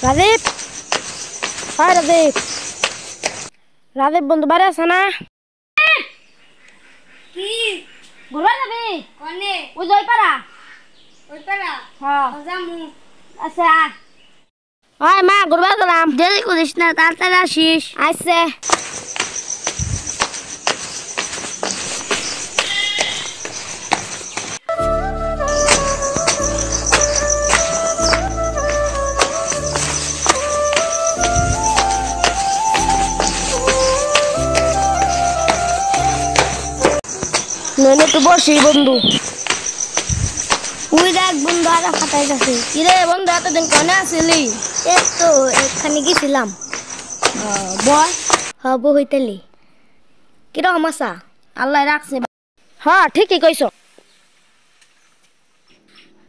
Rajib, high Rajib. Rajib বন্ধু বাড়ি আছে না? কি ঘুরবা যাবি? কোনে ওই জয় পারা। ওই পারা হ্যাঁ জামু আচ্ছা। হাই মা, ঘুরবা গেলাম। দেরি করিস না, তাড়াতাড়ি আসিস। আচ্ছা। নইলে একটু বসি বন্ধু। ওই দেখ বন্ধু আরো খাতায় গেছে। কিরে বন্ধু, এতদিন কনে আসিলি? এই তো এখানে গেছিলাম। বল। হব হইতেলি কিরকম আসা? আল্লাহ রাখছে। হ্যাঁ ঠিকই কইছ।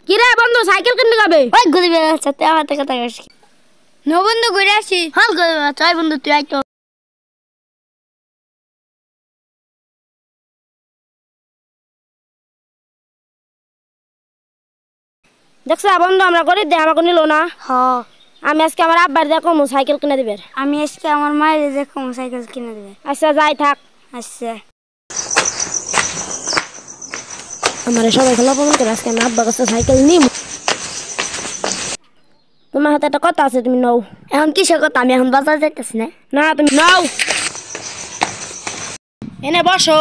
কিরে বন্ধু, সাইকেল কিনতে যাবে? ওই গরিবের সাথে আমার কথা কইস। নো বন্ধু ঘুরে আসি। হল গরিব চয় বন্ধু, তুই আইতো। দেখছ বন্ধু, আমরা গরিব দিয়ে আমাকে নিল না। হ্যাঁ, আমি আজকে আমার আব্বার দিয়ে কমু সাইকেল কিনে দিবে। আমি আজকে আমার মায়ের দেখো সাইকেল কিনে দেবে। আচ্ছা যাই থাক। আচ্ছা আমার সবাই খেলা পছন্দ করে, আজকে আমি আব্বার কাছে সাইকেল নিব। তোমার হাতে একটা কথা আছে, তুমি নাও। এখন কিসের কথা? আমি এখন বাজার যাইতেছি না। না তুমি নাও। এনে বসো,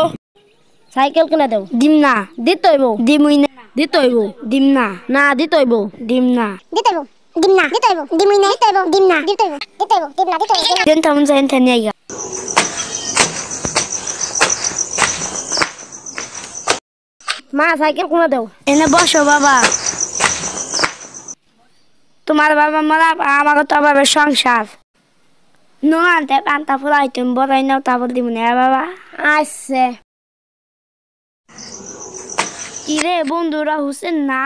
সাইকেল কিনে দেও। ডিম না, দিতে হইব। ডিমুই না, দিতে হইব। ডিম না, না দিতে হইব। ডিম না। দিতে হইব ডিম না, দিতে হইব ডিমুই না, দিতে হইব ডিম না, দিতে হইব দিতে হইব ডিম না, দিতে হইব। দেন তেমন যাই নিয়ে আইগা। মা সাইকেল কিনে দেও। এনে বসো বাবা। তোমার বাবা মারা আমাকে তো বাবার সংসার নো আনতে পান্তা ফুলাই তুমি বড়াই নাও, তারপর দিব না বাবা। আচ্ছা। কি রে বন্ধুরা হুসেন না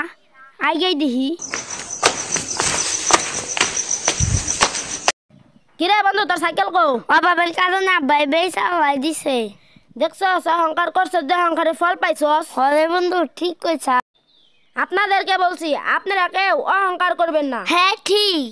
আইগাই দেখি। কিরে বন্ধু, তোর সাইকেল কো? ও বাবার কারণে আব্বাই বেশ চালাই দিছে। দেখছস অহংকার করছস, যে অহংকারে ফল পাইছস। হরে বন্ধু ঠিক কইছা। আপনাদেরকে বলছি, আপনারা কেউ অহংকার করবেন না। হ্যাঁ ঠিক।